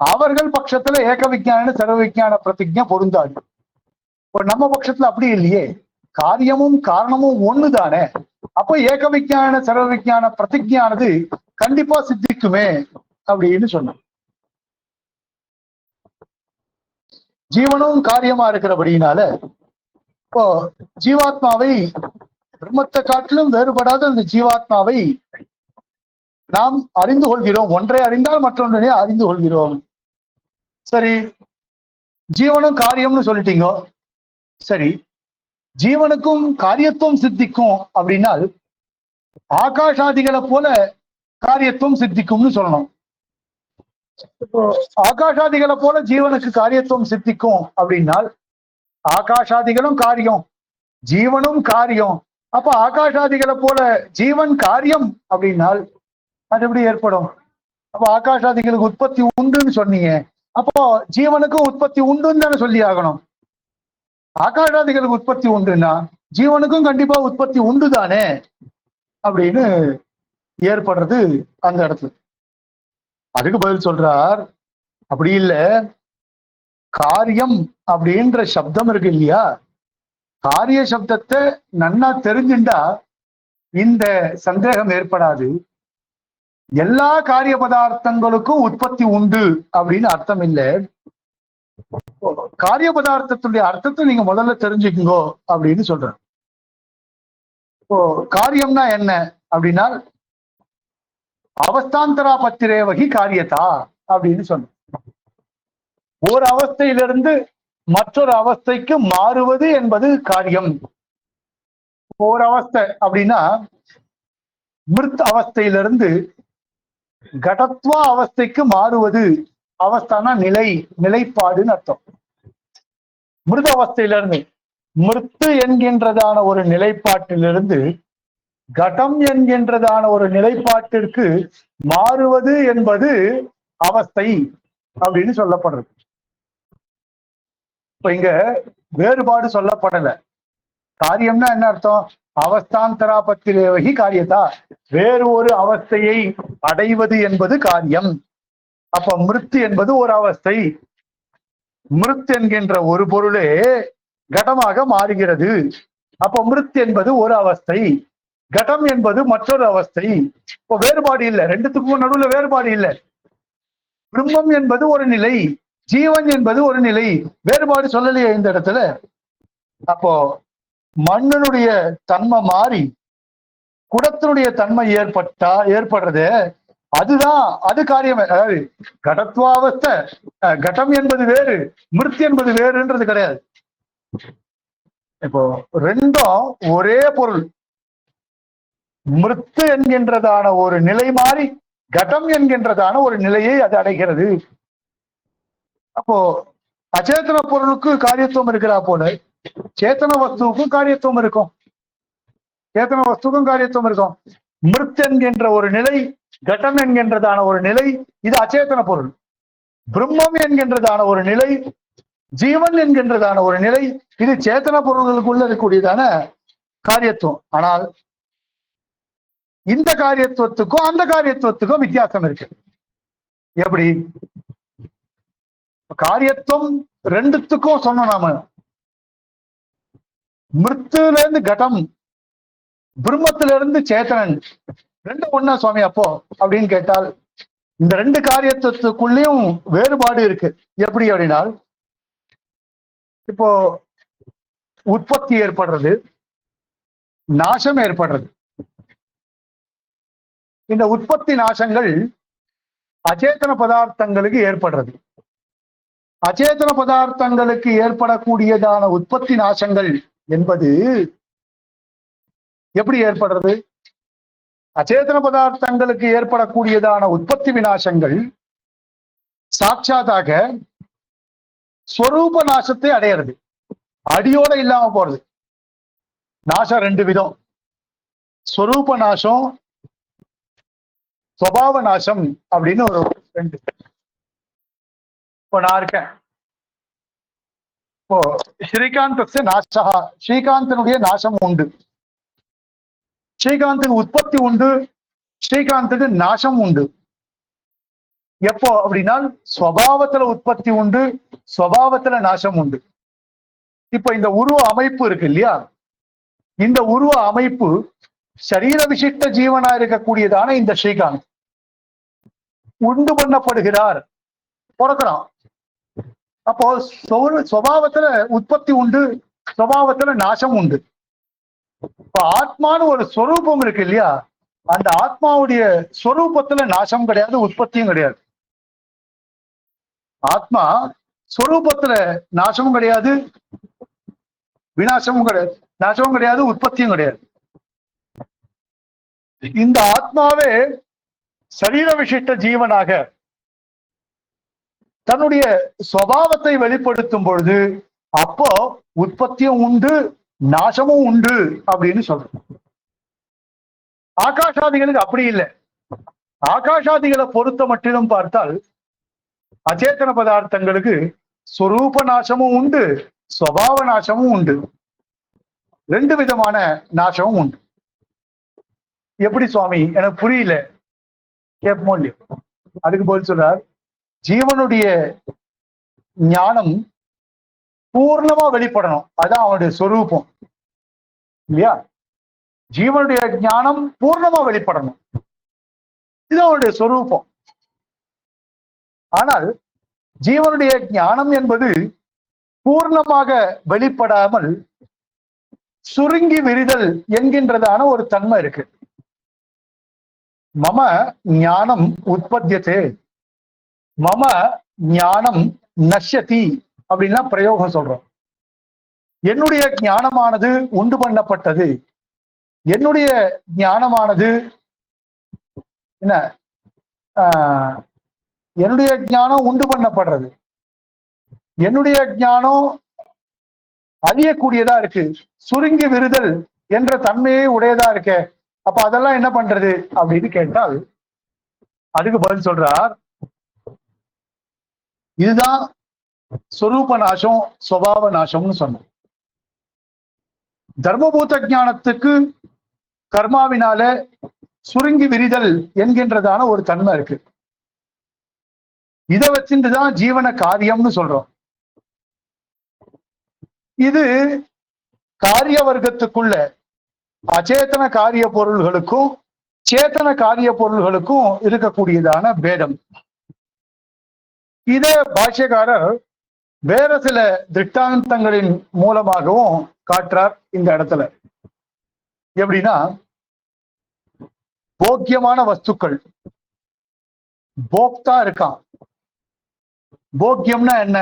அவர்கள் பட்சத்துல ஏக விஞ்ஞான சர்வ விஞ்ஞான பிரதிஜை பொருந்தாது. இப்ப நம்ம பட்சத்துல அப்படி இல்லையே, காரியமும் காரணமும் ஒண்ணுதானே. அப்போ ஏக விஞ்ஞான சர்வ விஞ்ஞான பிரதிஜையானது கண்டிப்பா சித்திக்குமே அப்படின்னு சொன்ன. ஜீவனும் காரியமா இருக்கிறபடினால இப்போ ஜீவாத்மாவை பிரம்மத்தை காட்டிலும் வேறுபடாத இந்த ஜீவாத்மாவை நாம் அறிந்து கொள்கிறோம். ஒன்றை அறிந்தால் மற்றொன்றை அறிந்து கொள்கிறோம். சரி, ஜீவனும் காரியம்னு சொல்லிட்டீங்க. சரி, ஜீவனுக்கும் காரியத்துவம் சித்திக்கும் அப்படின்னால் ஆகாஷாதிகளை போல காரியத்துவம் சித்திக்கும்னு சொல்லணும். இப்போ ஆகாஷாதிகளை போல ஜீவனுக்கு காரியத்துவம் சித்திக்கும் அப்படின்னால் ஆகாஷாதிகளும் காரியம், ஜீவனும் காரியம். அப்ப ஆகாஷாதிகளை போல ஜீவன் காரியம் அப்படின்னால் அது எப்படி ஏற்படும்? அப்போ ஆகாஷாதிகளுக்கு உற்பத்தி உண்டுன்னு சொன்னீங்க, அப்போ ஜீவனுக்கும் உற்பத்தி உண்டுன்னு தானே சொல்லி ஆகணும். ஆகாஷாதிகளுக்கு உற்பத்தி உண்டுன்னா ஜீவனுக்கும் கண்டிப்பா உற்பத்தி உண்டு தானே அப்படின்னு ஏற்படுறது அந்த இடத்துல. அதுக்கு பதில் சொல்றார், அப்படி இல்லை, காரியம் அப்படின்ற சப்தம் இருக்கு இல்லையா, காரிய சப்தத்தை நன்னா தெரிஞ்சுண்டா இந்த சந்தேகம் ஏற்படாது. எல்லா காரிய பதார்த்தங்களுக்கும் உற்பத்தி உண்டு அப்படின்னு அர்த்தம் இல்லை. காரிய பதார்த்தத்துடைய அர்த்தத்தை நீங்க முதல்ல தெரிஞ்சுக்குங்கோ அப்படின்னு சொல்றேன். இப்போ காரியம்னா என்ன அப்படின்னா அவஸ்தாந்தரா பத்திரேவகி காரியதா அப்படின்னு சொன்ன. ஒரு அவஸ்தையிலிருந்து மற்றொரு அவஸ்தைக்கு மாறுவது என்பது காரியம். ஒரு அவஸ்தை அப்படின்னா மிருத் அவஸ்தையிலிருந்து கடத்வா அவஸ்தைக்கு மாறுவது. அவஸ்தானா நிலை, நிலைப்பாடுன்னு அர்த்தம். மிருத அவஸ்தையிலிருந்து மிருத்து என்கின்றதான ஒரு நிலைப்பாட்டிலிருந்து கடம் என்கின்றதான ஒரு நிலைப்பாட்டிற்கு மாறுவது என்பது அவஸ்தை அப்படின்னு சொல்லப்படுறது. இப்ப இங்க வேறுபாடு சொல்லப்படல. காரியம்னா என்ன அர்த்தம்? அவஸ்தாந்தரா பத்திரேவகி காரியதா, வேறு ஒரு அவஸ்தையை அடைவது என்பது காரியம். அப்ப மிருத்து என்பது ஒரு அவஸ்தை. மிருத் என்கின்ற ஒரு பொருளே கடமாக மாறுகிறது. அப்ப மிருத் என்பது ஒரு அவஸ்தை, கடம் என்பது மற்றொரு அவஸ்தை. இப்போ வேறுபாடு இல்லை, ரெண்டுத்துக்கும் நடுவுல வேறுபாடு இல்லை. பிரம்மம் என்பது ஒரு நிலை, ஜீவன் என்பது ஒரு நிலை, வேறுபாடு சொல்லலையே இந்த இடத்துல. அப்போ மண்ணினுடைய தன்மை மாறி குடத்தினுடைய தன்மை ஏற்படுறது, அதுதான் அது காரியம். அதாவது கடத்வாவஸ்தை, கடம் என்பது வேறு, மிருத்தி என்பது வேறுன்றது கிடையாது. இப்போ ரெண்டும் ஒரே பொருள். மிருத்து என்கின்றதான ஒரு நிலை மாறி கடம் என்கின்றதான ஒரு நிலையை அது அடைகிறது. அப்போ அச்சேதன பொருளுக்கு காரியத்துவம் இருக்கிறா போல சேத்தன வஸ்துவுக்கும் காரியத்துவம் இருக்கும். சேத்தன வஸ்துக்கும் காரியத்துவம் இருக்கும். மிருத் என்கின்ற ஒரு நிலை, கடம் என்கின்றதான ஒரு நிலை, இது அச்சேதன பொருள். பிரம்மம் என்கின்றதான ஒரு நிலை, ஜீவன் என்கின்றதான ஒரு நிலை, இது சேத்தன பொருள்களுக்குள்ள இருக்கக்கூடியதான காரியத்துவம். ஆனால் இந்த காரியத்துவத்துக்கும் அந்த காரியத்துவத்துக்கும் வித்தியாசம் இருக்கு. எப்படி? காரியத்துவம் ரெண்டுத்துக்கும் சொன்னோம் நாம. மிருத்துல இருந்து கடம், பிரம்மத்தில இருந்து சேத்தனன், ரெண்டு ஒண்ணா சுவாமி அப்போ அப்படின்னு கேட்டால் இந்த ரெண்டு காரியத்துவத்துக்குள்ளேயும் வேறுபாடு இருக்கு. எப்படி அப்படின்னா, இப்போ உற்பத்தி ஏற்படுறது, நாசம் ஏற்படுறது. இந்த உற்பத்தி நாசங்கள் அச்சேதன பதார்த்தங்களுக்கு ஏற்படுறது. அச்சேதன பதார்த்தங்களுக்கு ஏற்படக்கூடியதான உற்பத்தி நாசங்கள் என்பது எப்படி ஏற்படுறது? அச்சேதன பதார்த்தங்களுக்கு ஏற்படக்கூடியதான உற்பத்தி விநாசங்கள் சாட்சாத்தாக ஸ்வரூப நாசத்தை அடையிறது, அடியோட இல்லாம போறது. நாசம் ரெண்டு விதம், ஸ்வரூப நாசம், சுபாவ நாசம் அப்படின்னு ஒரு ரெண்டு. இப்போ நான் இருக்கேன், இப்போ ஸ்ரீகாந்த் நாசா, ஸ்ரீகாந்தனுடைய நாசம் உண்டு. ஸ்ரீகாந்துக்கு உற்பத்தி உண்டு, ஸ்ரீகாந்துக்கு நாசம் உண்டு. எப்போ அப்படின்னா ஸ்வபாவத்துல உற்பத்தி உண்டு, ஸ்வபாவத்துல நாசம் உண்டு. இப்ப இந்த உருவ அமைப்பு இருக்கு இல்லையா, இந்த உருவ அமைப்பு சரீர விசிஷ்ட ஜீவனா இருக்கக்கூடியதான இந்த ஸ்ரீகாந்த் உண்டு பண்ணப்படுகிறார், பிறக்கிறான். அப்போ சுபாவத்துல உற்பத்தி உண்டு, சுபாவத்துல நாசம் உண்டு. இப்ப ஆத்மான்னு ஒரு ஸ்வரூபம் இருக்கு இல்லையா, அந்த ஆத்மாவுடைய ஸ்வரூபத்துல நாசம் கிடையாது, உற்பத்தியும் கிடையாது. ஆத்மா ஸ்வரூபத்துல நாசமும் கிடையாது, விநாசமும் கிடையாது, நாசமும் கிடையாது, உற்பத்தியும் கிடையாது. இந்த ஆத்மாவே சரீர விசிஷ்ட ஜீவனாக தன்னுடைய சுபாவத்தை வெளிப்படுத்தும் பொழுது அப்போ உற்பத்தியும் உண்டு, நாசமும் உண்டு அப்படின்னு சொல்றோம். ஆகாஷாதிகளுக்கு அப்படி இல்லை. ஆகாஷாதிகளை பொறுத்த மட்டிலும் பார்த்தால் அச்சேதன பதார்த்தங்களுக்கு சொரூப நாசமும் உண்டு, சுபாவ நாசமும் உண்டு. ரெண்டு விதமான நாசமும் உண்டு. எப்படி சுவாமி, எனக்கு புரியல கேட்போம் இல்லையோ. அதுக்கு பதில் சொல்றார், ஜீவனுடைய ஞானம் பூர்ணமா வெளிப்படணும், அதான் அவனுடைய சொரூபம் இல்லையா. ஜீவனுடைய ஞானம் பூர்ணமா வெளிப்படணும், இது அவனுடைய சொரூபம். ஆனால் ஜீவனுடைய ஞானம் என்பது பூர்ணமாக வெளிப்படாமல் சுருங்கி விரிதல் என்கின்றதான ஒரு தன்மை இருக்கு. மம ஞானம் உற்பத்தியதே, மம ஞானம் நஷ்யதி அப்படின்னா பிரயோகம் சொல்றோம். என்னுடைய ஞானமானது உண்டு பண்ணப்பட்டது, என்னுடைய ஞானமானது என்ன, என்னுடைய ஞானம் உண்டு பண்ணப்படுறது, என்னுடைய ஞானம் அழியக்கூடியதா இருக்கு, சுருங்கி விரிதல் என்ற தன்மையே உடையதா இருக்கு. அப்ப அதெல்லாம் என்ன பண்றது அப்படின்னு கேட்டால் அதுக்கு பதில் சொல்றார், இதுதான் சொரூப நாசம், சுபாவ நாசம்னு சொன்னோம். தர்மபூத ஞானத்துக்கு கர்மாவினால சுருங்கி விரிதல் என்கின்றதான ஒரு தன்மை இருக்கு. இதை வச்சுட்டுதான் ஜீவன காரியம்னு சொல்றோம். இது காரிய வர்க்கத்துக்குள்ள அச்சேதன காரிய பொருள்களுக்கும் சேத்தன காரிய பொருள்களுக்கும் இருக்கக்கூடியதான பேதம். இதே பாஷ்யக்காரர் வேற சில திருஷ்டாந்தங்களின் மூலமாகவும் காட்டுறார் இந்த இடத்துல. எப்படின்னா, போக்கியமான வஸ்துக்கள், போக்தா இருக்கான். போக்கியம்னா என்ன?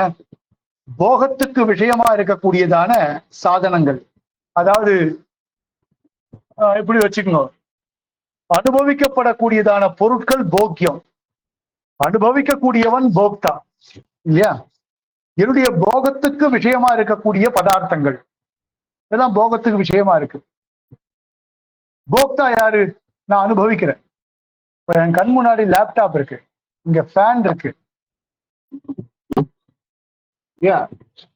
போகத்துக்கு விஷயமா இருக்கக்கூடியதான சாதனங்கள். அதாவது இப்படி வச்சுக்கணும், அனுபவிக்கப்படக்கூடியதான பொருட்கள் போக்கியம், அனுபவிக்கக்கூடியவன் போக்தா இல்லையா. என்னுடைய போகத்துக்கு விஷயமா இருக்கக்கூடிய பதார்த்தங்கள் இதெல்லாம் போகத்துக்கு விஷயமா இருக்கு. போக்தா யாரு? நான் அனுபவிக்கிறேன். இப்ப என் கண் முன்னாடி லேப்டாப் இருக்கு, இங்க ஃபேன் இருக்கு,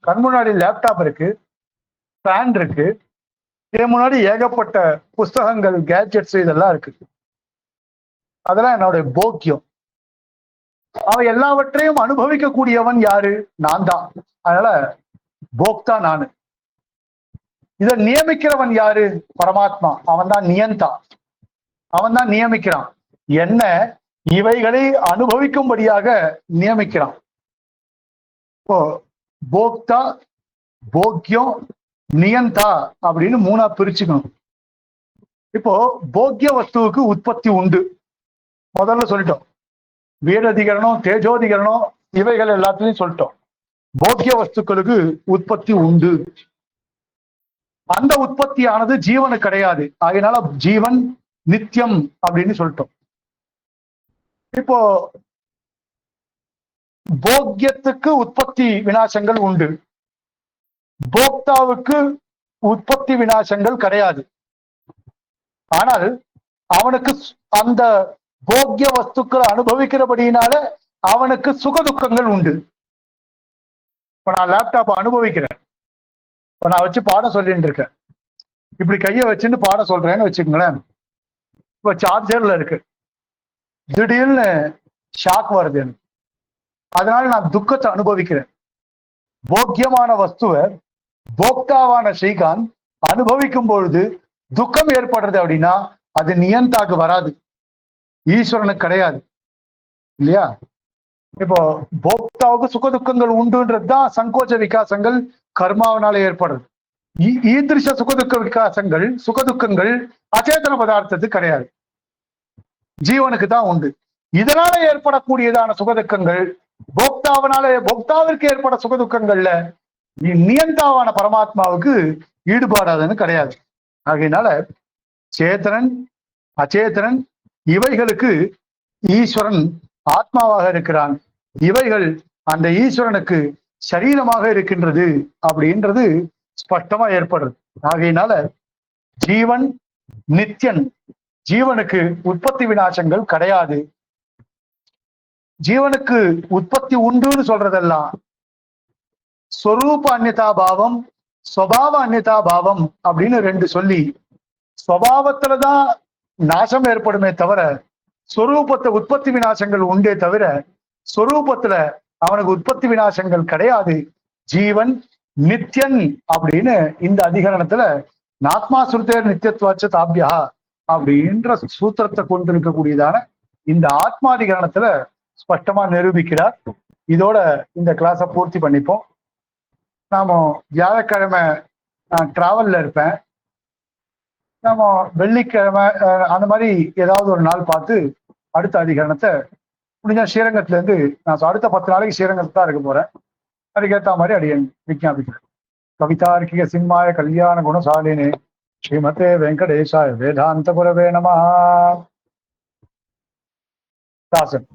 கண் முன்னாடி லேப்டாப் இருக்கு, ஃபேன் இருக்கு, இதே முன்னாடி ஏகப்பட்ட புஸ்தகங்கள், கேட்ஜெட்ஸ் இதெல்லாம் இருக்கு. அதெல்லாம் என்னுடைய போக்கியம். அவன் எல்லாவற்றையும் அனுபவிக்கக்கூடியவன் யாரு? நான் தான். அதனால போக்தா நானு. இதை நியமிக்கிறவன் யாரு? பரமாத்மா. அவன் தான் நியந்தா, அவன் தான் நியமிக்கிறான். என்ன இவைகளை அனுபவிக்கும்படியாக நியமிக்கிறான். இப்போ போக்தா, போக்கியம், நியந்தா அப்படின்னு மூணா பிரிச்சுக்கணும். இப்போ போக்கிய வஸ்துவுக்கு உற்பத்தி உண்டு, முதல்ல சொல்லிட்டோம். வீரதிகரணம், தேஜோதிகரணம் இவைகள் எல்லாத்துலயும் சொல்லிட்டோம். போக்கிய வஸ்துக்களுக்கு உற்பத்தி உண்டு. அந்த உற்பத்தியானது ஜீவனு கிடையாது, அதனால ஜீவன் நித்தியம் அப்படின்னு சொல்லிட்டோம். இப்போ போக்கியத்துக்கு உற்பத்தி விநாசங்கள் உண்டு, போக்தாவுக்கு உற்பத்தி விநாசங்கள் கிடையாது. ஆனால் அவனுக்கு அந்த போக்கிய வஸ்துக்களை அனுபவிக்கிறபடியினால அவனுக்கு சுகதுக்கங்கள் உண்டு. இப்ப நான் லேப்டாப் அனுபவிக்கிறேன், இப்ப நான் வச்சு பாடம் சொல்லிட்டு இருக்கேன், இப்படி கையை வச்சுன்னு பாடம் சொல்றேன்னு வச்சுக்கோங்களேன். இப்ப சார்ஜர்ல இருக்கு, திடீர்னு ஷாக் வருது எனக்கு, அதனால நான் துக்கத்தை அனுபவிக்கிறேன். போக்கியமான வஸ்துவை போக்தாவான ஸ்ரீகாந்த் அனுபவிக்கும் பொழுது துக்கம் ஏற்படுறது அப்படின்னா அது நியந்தாக்கு வராது, ஈஸ்வரனுக்கு கிடையாது இல்லையா. இப்போ போக்தாவுக்கு சுக துக்கங்கள் உண்டுன்றது தான் சங்கோச்ச விகாசங்கள் கர்மாவனால ஏற்படுறது. ஈதிருஷ சுகதுக்க விகாசங்கள், சுகதுக்கங்கள் அச்சேதன பதார்த்தத்துக்கு கிடையாது, ஜீவனுக்கு தான் உண்டு. இதனால ஏற்படக்கூடியதான சுகதுக்கங்கள் போக்தாவிற்கு ஏற்பட சுகதுக்கங்கள்ல நியந்தாவான பரமாத்மாவுக்கு ஈடுபாடாதுன்னு கிடையாது. ஆகையினால சேத்தனன் அச்சேதனன் இவைகளுக்கு ஈஸ்வரன் ஆத்மாவாக இருக்கிறான். இவைகள் அந்த ஈஸ்வரனுக்கு சரீரமாக இருக்கின்றது அப்படின்றது ஸ்பஷ்டமா ஏற்படுறது. ஆகையினால ஜீவன் நித்தியன், ஜீவனுக்கு உற்பத்தி விநாசங்கள் கிடையாது. ஜீவனுக்கு உற்பத்தி உண்டுன்னு சொல்றதெல்லாம் ஸ்வரூப அந்நியதா பாவம், ஸ்வபாவ அந்நியதா பாவம் அப்படின்னு ரெண்டு சொல்லி, ஸ்வபாவத்துலதான் நாசம் ஏற்படுமே தவிர ஸ்வரூபத்தை உற்பத்தி விநாசங்கள் உண்டே தவிர ஸ்வரூபத்துல அவனுக்கு உற்பத்தி விநாசங்கள் கிடையாது. ஜீவன் நித்தியன் அப்படின்னு இந்த அதிகரணத்துல நாத்மா சுருத்தேர் நித்தியத்துவாச்ச தாபியா அப்படின்ற சூத்திரத்தை கொண்டிருக்கக்கூடியதான இந்த ஆத்மாதிகரணத்துல ஸ்பஷ்டமா நிரூபிக்கிறார். இதோட இந்த கிளாஸை பூர்த்தி பண்ணிப்போம். நாம வியாழக்கிழமை நான் டிராவல்ல இருப்பேன். நாம வெள்ளிக்கிழமை அந்த மாதிரி ஏதாவது ஒரு நாள் பார்த்து அடுத்த அதிகரணத்தை முடிஞ்சா ஸ்ரீரங்கத்துல இருந்து நான் அடுத்த 10 நாளைக்கு ஸ்ரீரங்கத்துல தான் இருக்க போறேன். அதுக்கேற்ற மாதிரி அடியன் விஞ்ஞாபிக்கிறேன். கவிதார்க்கிக சிம்மாய கல்யாண குணசாலினே ஸ்ரீமதே வெங்கடேசாய வேதாந்த குரவே நமஹ. தாசன்.